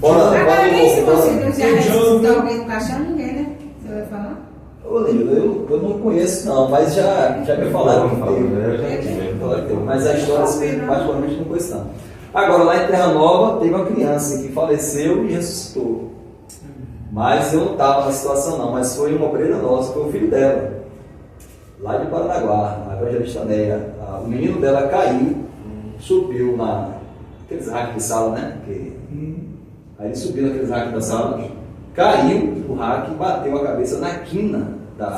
Agora, nem se você já ressuscitou alguém no caixão, ninguém, né? Você vai falar? Ô, Lídio, eu não conheço não, mas já me falaram que teve. Mas a história, particularmente, não conheço não. Agora, lá em Terra Nova, teve uma criança que faleceu e ressuscitou. Mas eu não estava na situação não, mas foi uma obreira nossa, foi o filho dela. Lá de Paranaguá, na Evangelista Neia. O menino dela caiu, subiu naqueles racks de sala, né? Aí ele subiu naqueles racks da sala, caiu o rack e bateu a cabeça na quina da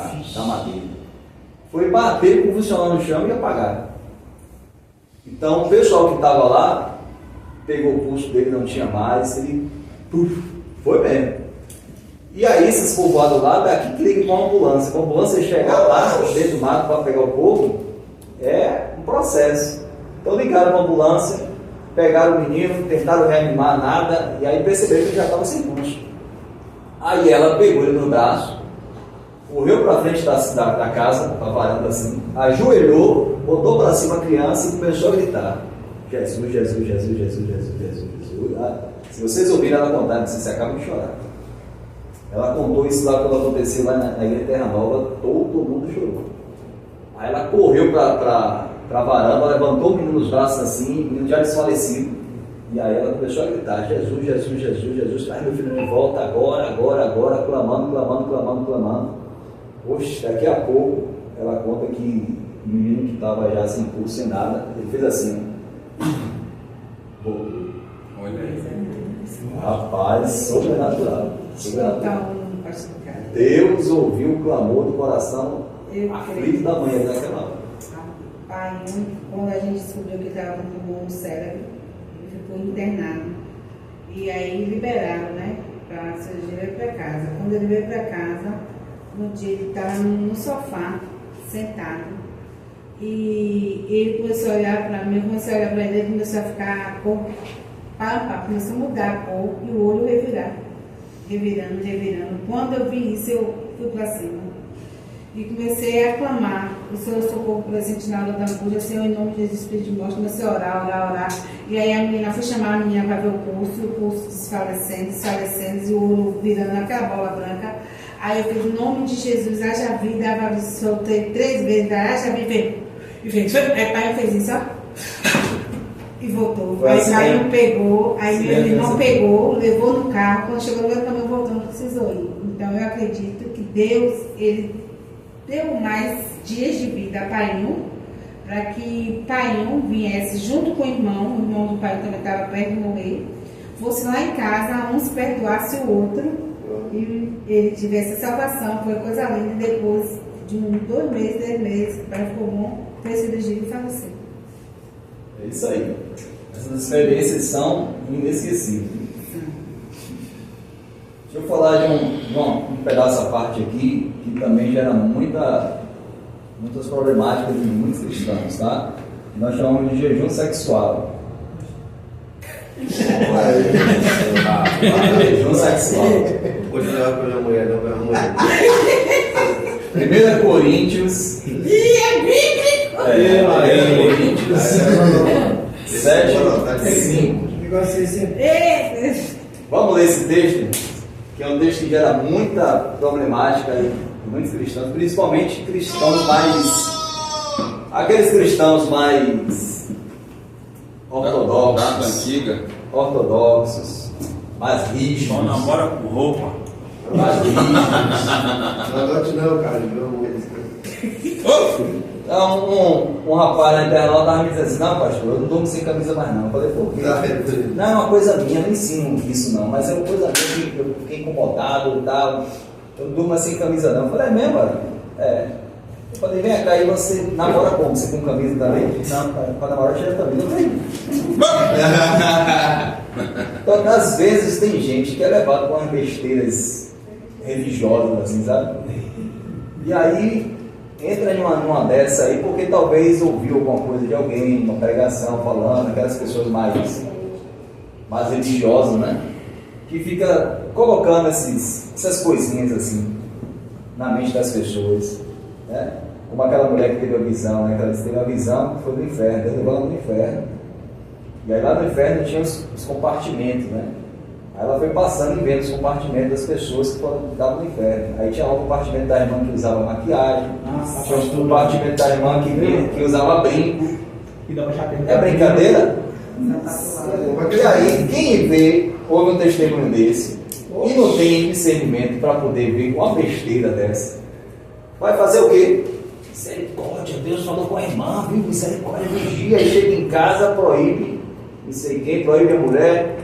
madeira. Foi bater, convulsionar no chão e apagar. Então o pessoal que estava lá pegou o pulso dele, não tinha mais, ele foi mesmo. E aí esses povoados lá, daqui que liga com a ambulância. Para a ambulância chegar lá, dentro do mato, para pegar o povo, é um processo. Então ligaram para a ambulância, pegaram o menino, tentaram reanimar, nada, e aí perceberam que ele já estava sem pulso. Aí ela pegou ele no braço, correu para frente da casa, para a varanda assim, ajoelhou, botou para cima a criança e começou a gritar: Jesus, Jesus, Jesus, Jesus, Jesus, Jesus, Jesus. Se vocês ouvirem ela contar, não sei se acabam de chorar. Ela contou isso lá quando aconteceu lá na Igreja Terra Nova, todo mundo chorou. Aí ela correu para a varanda, levantou o menino nos braços assim, o menino já desfalecido. E aí ela começou a gritar: Jesus, Jesus, Jesus, Jesus, traz meu filho de volta agora, agora, agora, clamando, clamando, clamando, clamando. Oxe, daqui a pouco ela conta que o menino que estava já sem pulso, sem nada, ele fez assim. Olha aí. Rapaz, sobrenatural. Deus ouviu o clamor do coração aflito da mãe daquela hora. Pai, quando a gente descobriu que estava com tumor no cérebro, ele ficou internado. E aí liberaram, né? Para a cirurgia veio para casa. Quando ele veio para casa, no dia ele estava no sofá, sentado. E ele começou a olhar para mim, comecei a olhar para ele começou a ficar a cor, começou a mudar a cor e o olho revirando. Quando eu vi isso, eu fui para cima. E comecei a clamar o Senhor socorro presente na hora da angústia, Senhor, em nome de Jesus, Espírito de morte. Comecei a orar. E aí a menina, fui chamar a menina para ver o pulso desfalecendo, e o olho virando aquela bola branca. Aí eu fiz, em nome de Jesus, haja vida, soltei 3 vezes, haja vida, e fez, aí pai fez isso, ó, e voltou. Aí pai não pegou, aí meu irmão pegou, levou no carro, quando chegou no meu caminho, voltou, não precisou ir. Então eu acredito que Deus, ele deu mais dias de vida a Paiinho, para que Paiinho viesse junto com o irmão do pai também estava perto de morrer, fosse lá em casa, um se perdoasse o outro, e ele tivesse a salvação. Foi coisa linda. E depois de 2 meses, 10 meses, o pai ficou bom, fez cirurgia e faleceu. É isso aí. Essas experiências são inesquecíveis. Deixa eu falar de um pedaço à parte aqui, que também gera muitas problemáticas de muitos cristãos, tá? Nós chamamos de jejum sexual. Jejum sexual. Hoje não é pela mulher, não pela mulher. 1 Coríntios. E é bíblico! 1 Coríntios 7:5. Negócio assim, sempre. Vamos ler esse texto, que é um texto que gera muita problemática em muitos cristãos, principalmente cristãos mais. Aqueles cristãos mais ortodoxos, mais rígidos. Só namora com roupa. Mais rígidos. Não, cara, não. Então, um rapaz na internet estava me dizendo assim: não, pastor, eu não durmo sem camisa mais não. Eu falei: por quê? Não, é uma coisa minha, eu não ensino isso não, mas é uma coisa minha que eu fiquei incomodado e tal. Eu não durmo sem camisa não. Eu falei: é mesmo, cara? É. Eu falei: vem cá, e você namora como? Você com camisa também? Não, para namorar tira camisa. Eu falei: então, às vezes tem gente que é levado com umas besteiras religiosas, assim, sabe? E aí entra numa dessa aí porque talvez ouviu alguma coisa de alguém, uma pregação falando, aquelas pessoas mais religiosas, né? Que fica colocando essas coisinhas assim na mente das pessoas, né? Como aquela mulher que teve a visão, né? Que ela teve a visão que foi do inferno, Deus levou ela no inferno. E aí lá no inferno tinha os compartimentos, né? Aí ela foi passando e vendo os compartimentos das pessoas que estavam no inferno. Aí tinha lá o compartimento da irmã que usava maquiagem, tinha o compartimento da irmã que usava brinco. É brincadeira? E aí, quem vê, ouve um testemunho desse e não tem discernimento para poder ver uma besteira dessa, vai fazer o quê? Misericórdia, Deus falou com a irmã, viu? Misericórdia, vigia. Aí chega em casa, proíbe, não sei quem, proíbe a mulher.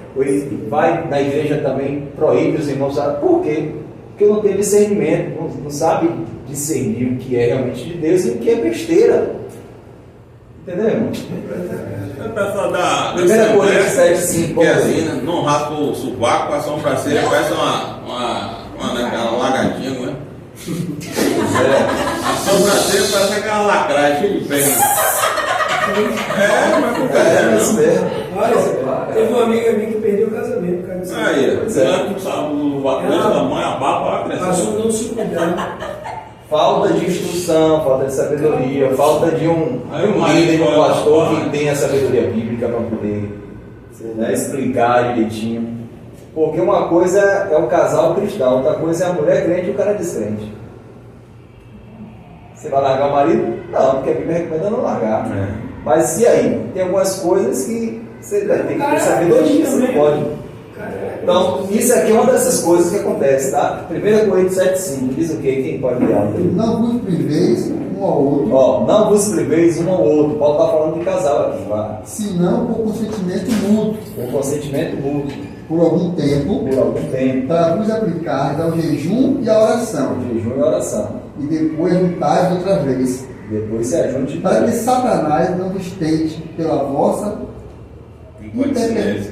Vai na igreja também, proíbe os irmãos, sabe por quê? Porque não tem discernimento, não sabe discernir o que é realmente de Deus e o que é besteira. Entendeu, irmão? A pessoa da 1 Coríntios 7:5, que é assim, né? Não raspa o sovaco, a sobrancelha parece uma lagartinha, não é? A sobrancelha parece aquela lacraia cheia de perna. Mas É isso mesmo. Olha, teve uma amiga minha que perdeu o casamento, cara. aí, você não sabe o vaqueiro da mãe, a barba vai crescer. Passou não se cuidar. Falta de instrução, falta de sabedoria, falta de um líder, um pastor que tenha sabedoria bíblica para poder explicar direitinho. Porque uma coisa é o casal cristão, outra coisa é a mulher crente e o cara descrente. Você vai largar o marido? Não, porque a Bíblia recomenda não largar. Mas e aí? Tem algumas coisas que você vai ter que ter sabedoria, você não pode. Então, isso aqui é uma dessas coisas que acontece, tá? 1 Coríntios 7:5 diz o quê? Quem pode ler? Não vos priveis um ao outro. Ó, não vos priveis um ao outro. Paulo está falando de casal aqui, tá? Senão por consentimento mútuo. Com consentimento mútuo. Por algum tempo. Para vos aplicar ao jejum e à oração. Jejum e oração. E depois juntais outra vez. Depois se ajunte. Para que Satanás não vos tente pela vossa intemperância.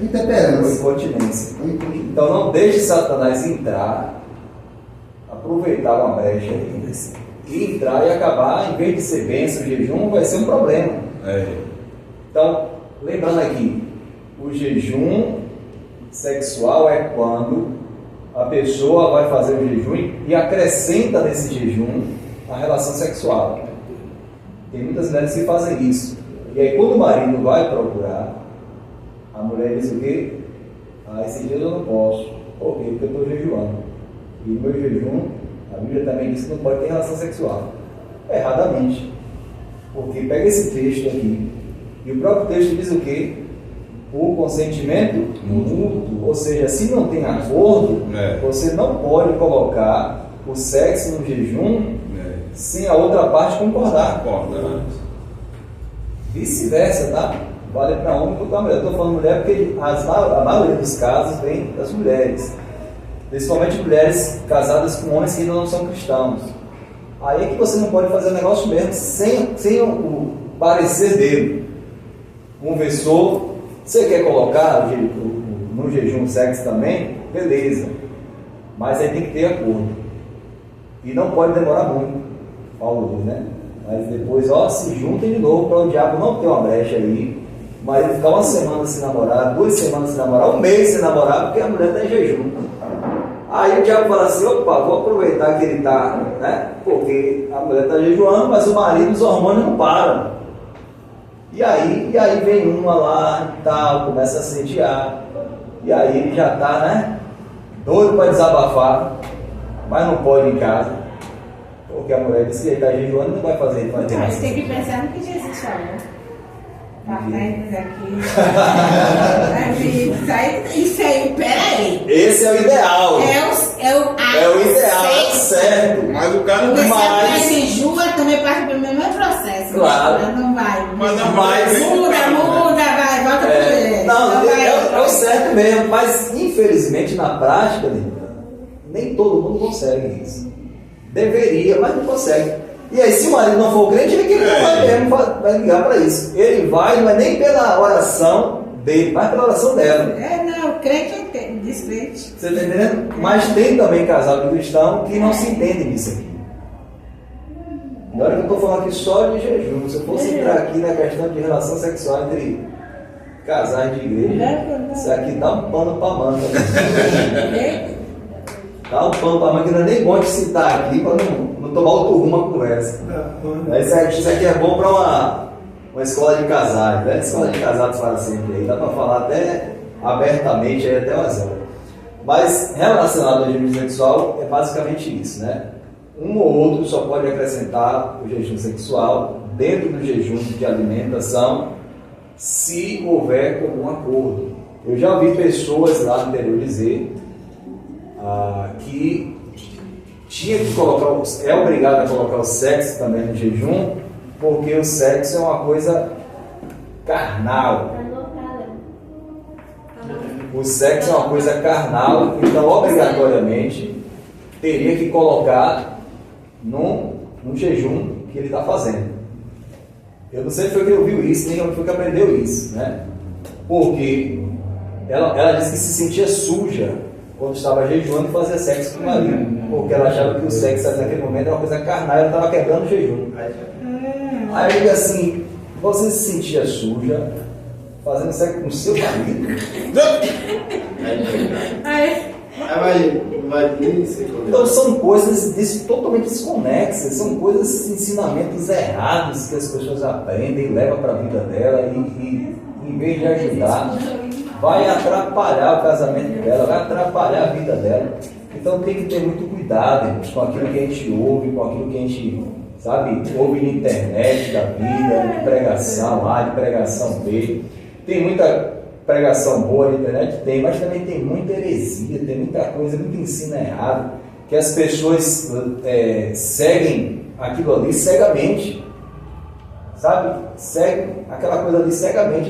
Então não deixe Satanás entrar, aproveitar uma brecha aí, e entrar e acabar, em vez de ser bênção, o jejum vai ser um problema. Então, lembrando aqui, o jejum sexual é quando a pessoa vai fazer o jejum e acrescenta nesse jejum a relação sexual. Tem muitas mulheres que fazem isso. E aí quando o marido vai procurar, a mulher diz o quê? Esse dia eu não posso. Por quê? Porque eu estou jejuando. E no meu jejum, a Bíblia também diz que não pode ter relação sexual. Erradamente. Porque pega esse texto aqui, e o próprio texto diz o quê? O consentimento mútuo. Ou seja, se não tem acordo, você não pode colocar o sexo no jejum sem a outra parte concordar. Vice-versa, tá? Vale para homem e para mulher. Eu estou falando mulher porque a maioria dos casos vem das mulheres. Principalmente mulheres casadas com homens que ainda não são cristãos. Aí é que você não pode fazer o negócio mesmo sem o parecer dele. Conversou, você quer colocar no jejum sexo também? Beleza. Mas aí tem que ter acordo. E não pode demorar muito. Paulo diz, né? Mas depois, se juntem de novo para o diabo não ter uma brecha aí. Mas ele ficar uma semana sem namorar, 2 semanas sem namorar, 1 mês sem namorar, porque a mulher está em jejum. Aí o diabo fala assim: opa, vou aproveitar que ele está, né? Porque a mulher está jejuando, mas o marido, os hormônios não param. E aí vem uma lá e tal, começa a sediar. E aí ele já está, né, doido para desabafar, mas não pode ir em casa. Porque a mulher disse que ele está jejuando e não vai fazer ele fazer Não, isso. tem que pensar no que Jesus falou. Parentes aqui. Isso aí, peraí. Esse é o ideal. É o ideal, certo. Mas o cara não Você mais. jejua também passa pelo mesmo processo. Claro. Né? Não vai. Mas Muda, vai, volta pro não, vai. é o certo mesmo, mas infelizmente na prática, nem todo mundo consegue isso. Deveria, mas não consegue. E aí, se o marido não for crente, ele que não vai mesmo, vai ligar para isso. Ele vai, não é nem pela oração dele, mas pela oração dela. Não, crente é descrente. Você está entendendo? Mas tem também casal cristão que não se entende nisso aqui. E olha que eu estou falando aqui só de jejum. Se eu fosse entrar aqui na questão de relação sexual entre casais de igreja, isso aqui dá um pano para manga. Dá um pano para manga que não é nem bom de citar aqui para não tomar outro rumo a conversa. Isso aqui é bom para uma escola de casais, né? Escola de casados para sempre aí. Dá para falar até abertamente aí até umas horas. Mas relacionado ao jejum sexual é basicamente isso, né? Um ou outro só pode acrescentar o jejum sexual dentro do jejum de alimentação se houver comum acordo. Eu já ouvi pessoas lá no interior dizer que tinha que colocar, é obrigado a colocar o sexo também no jejum, porque o sexo é uma coisa carnal. O sexo é uma coisa carnal, então obrigatoriamente teria que colocar num jejum que ele está fazendo. Eu não sei se foi que ouviu isso, nem foi que aprendeu isso, né? Porque ela disse que se sentia suja quando estava jejuando e fazia sexo com o marido, porque ela achava que o sexo naquele momento era uma coisa carnal e ela estava quebrando o jejum. Aí eu digo assim, você se sentia suja fazendo sexo com o seu marido? Então são coisas totalmente desconexas, são coisas, ensinamentos errados que as pessoas aprendem e levam para a vida dela e em vez de ajudar, vai atrapalhar o casamento dela, vai atrapalhar a vida dela. Então tem que ter muito cuidado, irmãos, com aquilo que a gente ouve, com aquilo que a gente, sabe, ouve na internet da vida, de pregação A, de pregação B. Tem muita pregação boa na internet? Tem, mas também tem muita heresia, tem muita coisa, muito ensino errado, que as pessoas seguem aquilo ali cegamente, sabe? Seguem aquela coisa ali cegamente.